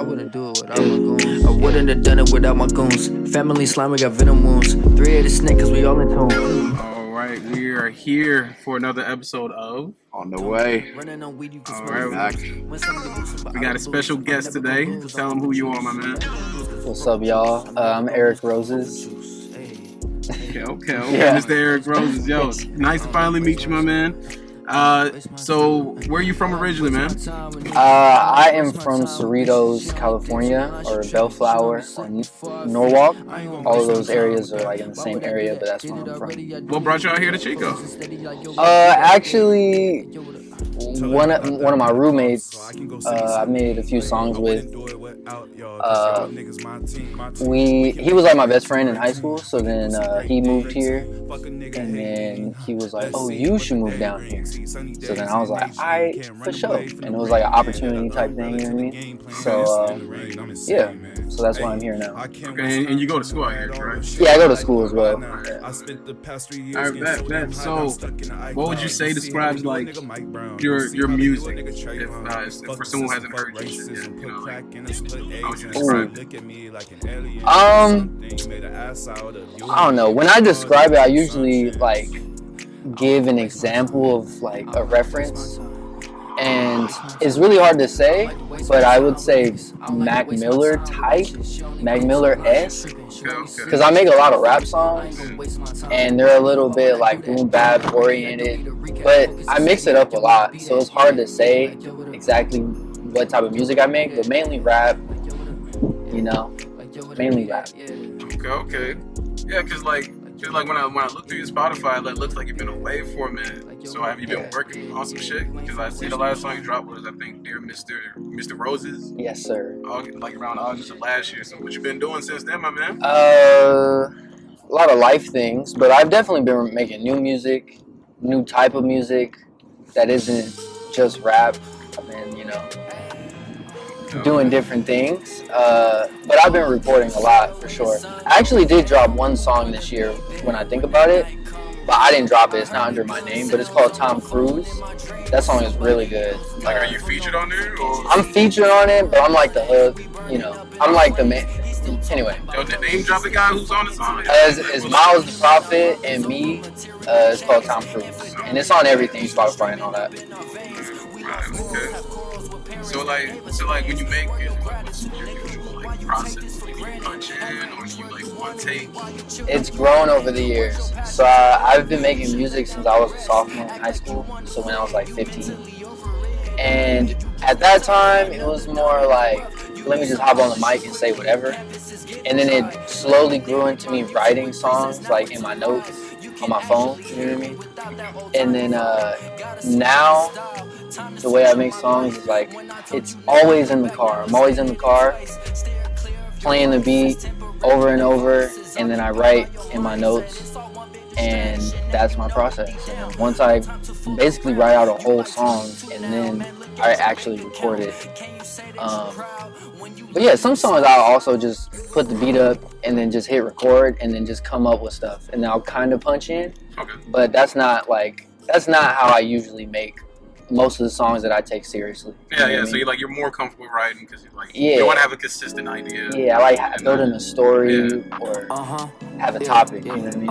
wouldn't do it without my goons. I wouldn't have done it without my goons. Family slime, we got venom wounds. 3-8 snake, cause we all in tune. All right, we are here for another episode of On the Way. All right, we got a special guest today. Tell them who you are, my man. What's up, y'all? I'm Erik Rozez. Okay. Yeah. Mr. Erik Rozez. Yo, nice to finally meet you, my man. So where are you from originally, man? I am from Cerritos, California, or Bellflower, or Norwalk. All of those areas are like in the same area, but that's where I'm from. What brought you out here to Chico? Actually, one of my roommates, I made a few songs with. He was like my best friend in high school, so then he moved here, and then he was like, "Oh, you should move down here." So then I was like, "Alright, for sure," and it was like an opportunity type thing, you know what I mean? So yeah, so that's why I'm here now. Okay, and you go to school out here, right? Yeah, I go to school as well. Alright, bet. So, what would you say describes like your music? If for someone who hasn't heard you yet, you know, like, how would you describe it? I don't know. When I describe it, I usually like give an example of like a reference, and it's really hard to say, but I would say Mac Miller type, Mac Miller-esque, because I make a lot of rap songs, and they're a little bit like boom bap oriented, but I mix it up a lot, so it's hard to say exactly what type of music I make, but mainly rap, you know, mainly rap. Okay. Yeah, cause like when I look through your Spotify, it looks like you've been away for a minute. So have you been working on some shit? Because I see the last song you dropped was, I think, Dear Mr. Rozez. Yes, sir. Like around August of last year. So what you been doing since then, my man? A lot of life things, but I've definitely been making new music, new type of music that isn't just rap. I've been, doing different things, but I've been recording a lot for sure. I actually did drop one song this year when I think about it, but I didn't drop it. It's not under my name, but it's called Tom Cruise. That song is really good. Like, are you featured on there? Or? I'm featured on it, but I'm like the hook, I'm like the man. Anyway. Yo, the name drop the guy who's on the song? It's Miles the Prophet and me. It's called Tom Cruise. And it's on everything, Spotify and all that. Right, okay. So like when you make music, what's your usual process? Like, do you punch in, or do you one take? It's grown over the years. So I've been making music since I was a sophomore in high school. So when I was like 15, and at that time it was more like, let me just hop on the mic and say whatever. And then it slowly grew into me writing songs like in my notes on my phone. You know what I mean? And then now, the way I make songs is like, it's always in the car. I'm always in the car, playing the beat over and over, and then I write in my notes, and that's my process. And once I basically write out a whole song, and then I actually record it. But yeah, some songs I'll also just put the beat up, and then just hit record, and then just come up with stuff, and then I'll kind of punch in. Okay. But that's not how I usually make most of the songs that I take seriously. Yeah. So you're more comfortable writing because you want to have a consistent idea. Yeah, I like building a story or have a topic. You know what I mean?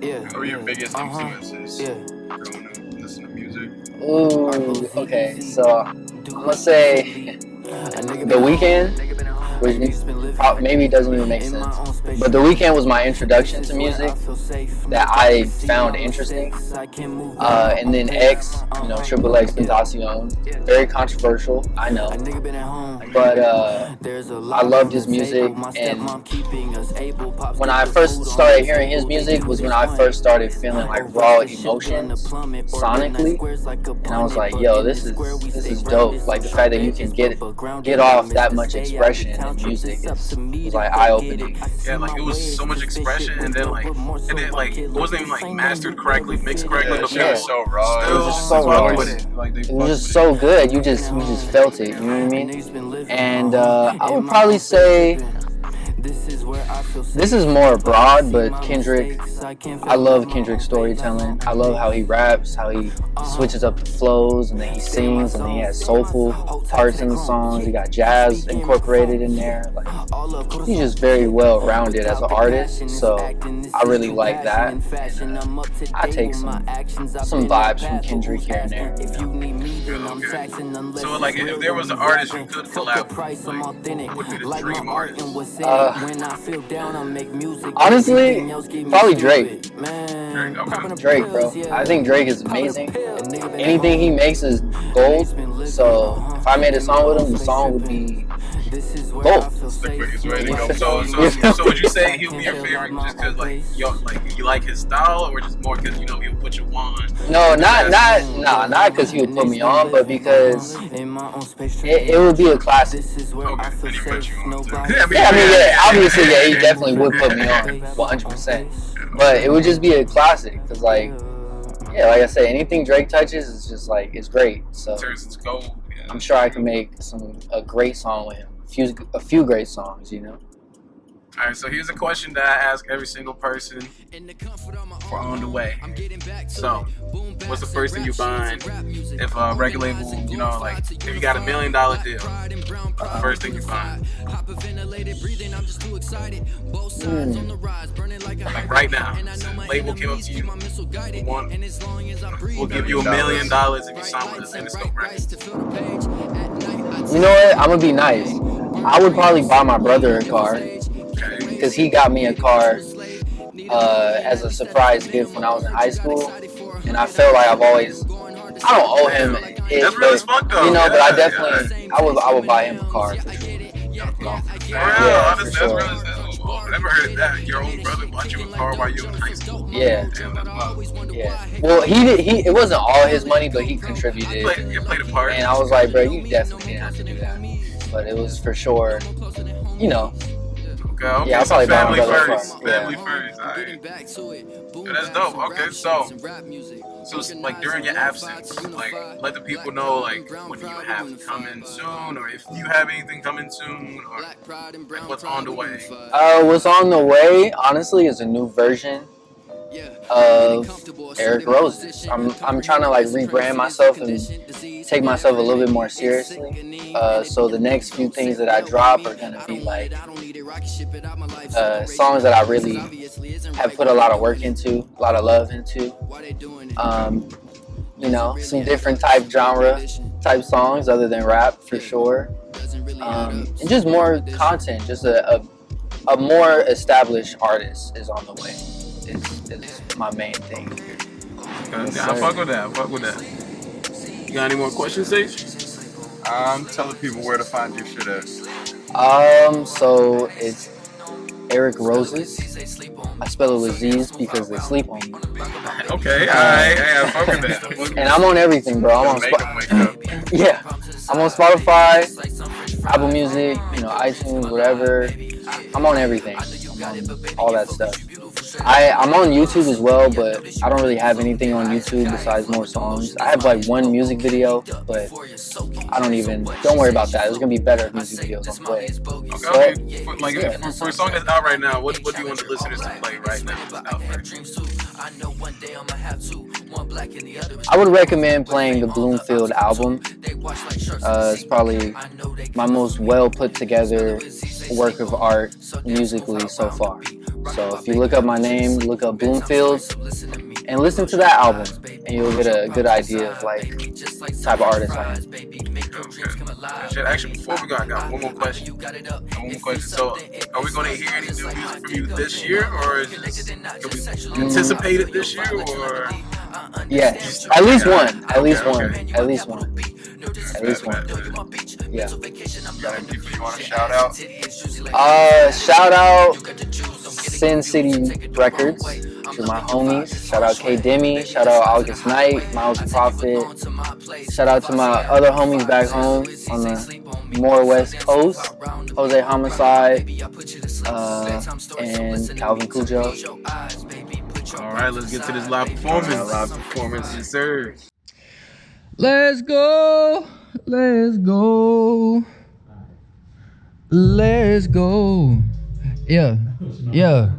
Yeah. Who are your biggest influences growing up listening to music? Ooh, okay. So I'm gonna say The Weeknd, which maybe doesn't even make sense, but The Weeknd was my introduction to music that I found interesting. And then X, Triple X Tentacion, very controversial, I know, but I loved his music. And when I first started hearing his music was when I first started feeling like raw emotions sonically, and I was like, yo, this is dope. Like the fact that you can get off that much expression in music is like eye-opening. Yeah, like it was so much expression, and then it wasn't even mastered correctly, mixed correctly. Yeah, it was so raw. It was just so raw. It was just so good. You just felt it. You know what I mean? And I would probably say This is more broad, but Kendrick, I love Kendrick's storytelling. I love how he raps, how he switches up the flows, and then he sings, and then he has soulful parts in the songs. He got jazz incorporated in there. Like, he's just very well rounded as an artist, so I really like that. I take some vibes from Kendrick here and there. Okay. So, like, if there was an artist you could collab with, like, who would be the dream artist? Honestly, probably Drake. Okay. Drake, bro. I think Drake is amazing. Anything he makes is gold. So if I made a song with him, the song would be gold. That's the quickest way to go. So would you say he'll be your favorite just because, like, you like his style, or just more because, you know, he'll put you on? No, not because he would put me on, but because it would be a classic. Okay, and he put you on too. Obviously, he definitely would put me on 100%. But it would just be a classic, because, like, yeah, like I said, anything Drake touches is just like, it's great. So Turns into gold. Yeah. I'm sure I can make a great song with him. A few great songs, you know. All right, so here's a question that I ask every single person for On The Way. So, what's the first thing you find if a record label, you know, like, if you got $1 million deal, what's the first thing you find? Like right now, so the label came up to you, we'll give you $1 million if you sign with us in the scope record. You know what? I'm gonna be nice. I would probably buy my brother a car, because he got me a car as a surprise gift when I was in high school, and I felt like I don't owe him it, but you know, but I definitely, I would buy him a car for sure. Yeah, honestly, that's really, I've never heard of that. Your own brother bought you a car while you were in high school. Yeah. Damn, that's wild. Yeah. Well, it wasn't all his money, but he contributed. You played a part. And I was like, bro, you definitely didn't have to do that. But it was for sure, you know. Okay, yeah, I'll probably buy my brother a car. Family first. All right. Yeah, that's dope. Okay, so like during your absence, like let the people know like what do you have coming soon, or if you have anything coming soon, or like what's on the way. What's on the way, honestly, is a new version of Erik Rozez. I'm trying to like rebrand myself and take myself a little bit more seriously. So the next few things that I drop are gonna be like songs that I really have put a lot of work into, a lot of love into. You know, some different type songs other than rap for sure. And just more content, just a more established artist is on the way. Is my main thing. I fuck with that. You got any more questions, Sage? I'm telling people where to find your shit at. So it's Erik Rozez. I spell it with Z's because they sleep on me. Okay, I fuck with that. And I'm on everything, bro. I'm on yeah, I'm on Spotify, Apple Music, you know, iTunes, whatever. I'm on everything. I'm on all that stuff. I'm on YouTube as well, but I don't really have anything on YouTube besides more songs. I have like one music video, but don't worry about that. There's gonna be better music videos on the way. Okay. Like for a song that's out right now, what do you want the listeners to play right now? I would recommend playing the Bloomfield album. It's probably my most well put together work of art musically so far. So if you look up my name, look up Bloomfield, and listen to that album, and you'll get a good idea of like the type of artist I am. Okay. Actually, before we go, I got one more question. So, are we going to hear any new music from you this year, or can we anticipate it this year, or? Yeah, at least one. Yeah. Got any people you want to shout out? Shout out Sin City Records to my homies. Shout out K Demi. Shout out August Knight, Miles Prophet. Shout out to my other homies back home on the more west coast, Jose Homicide, and Calvin Cujo. All right, let's get to this live performance. Yes, sir. Let's go. Yeah. Yeah.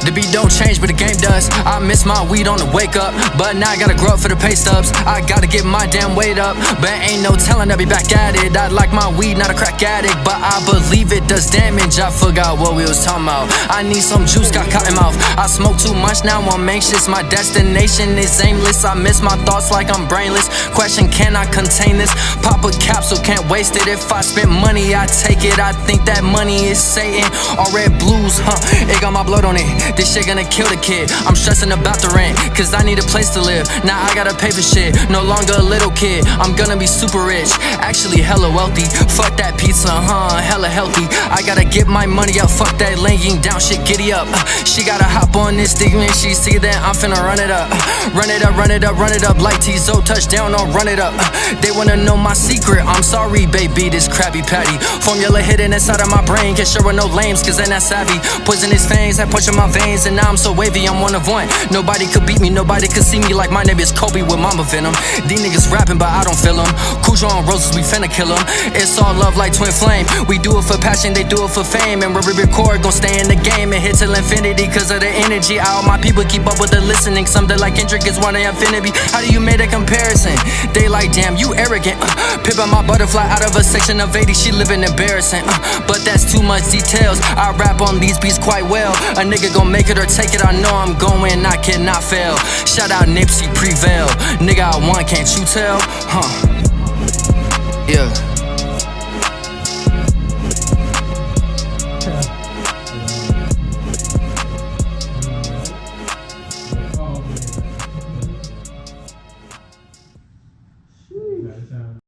The beat don't change, but the game does. I miss my weed on the wake up, but now I gotta grow up for the pay stubs. I gotta get my damn weight up, but ain't no telling I'll be back at it. I like my weed, not a crack addict, but I believe it does damage. I forgot what we was talking about. I need some juice, got cotton mouth. I smoke too much, now I'm anxious. My destination is aimless. I miss my thoughts like I'm brainless. Question, can I contain this? Pop a capsule, can't waste it. If I spent money, I take it. I think that money is Satan. All red blues, it got my blood on it. This shit gonna kill the kid. I'm stressing about the rent, cause I need a place to live. Now I gotta pay for shit, no longer a little kid. I'm gonna be super rich, actually hella wealthy. Fuck that pizza, hella healthy. I gotta get my money up, fuck that laying down shit, giddy up. She gotta hop on this dick when she see that I'm finna run it up. Run it up, run it up, run it up like T-Zo touchdown or run it up. They wanna know my secret, I'm sorry baby, this Krabby Patty. Formula hidden inside of my brain, get sure with no lames cause they not savvy. Poisonous veins, I punch in my veins. And now I'm so wavy, I'm one of one. Nobody could beat me, nobody could see me like my name is Kobe with mama venom. These niggas rapping, but I don't feel them. Cujo and Roses, we finna kill them. It's all love like twin flame. We do it for passion, they do it for fame. And when we record, gon' stay in the game and hit till infinity. Cause of the energy, all my people keep up with the listening. Something like Kendrick is one of infinity. How do you make a comparison? They like, damn, you arrogant. Pippin' my butterfly out of a section of 80, she living embarrassing. But that's too much details. I rap on these beats quite well. A nigga gon' make it or take it, I know I'm going, I cannot fail. Shout out Nipsey, prevail. Nigga, I won, can't you tell?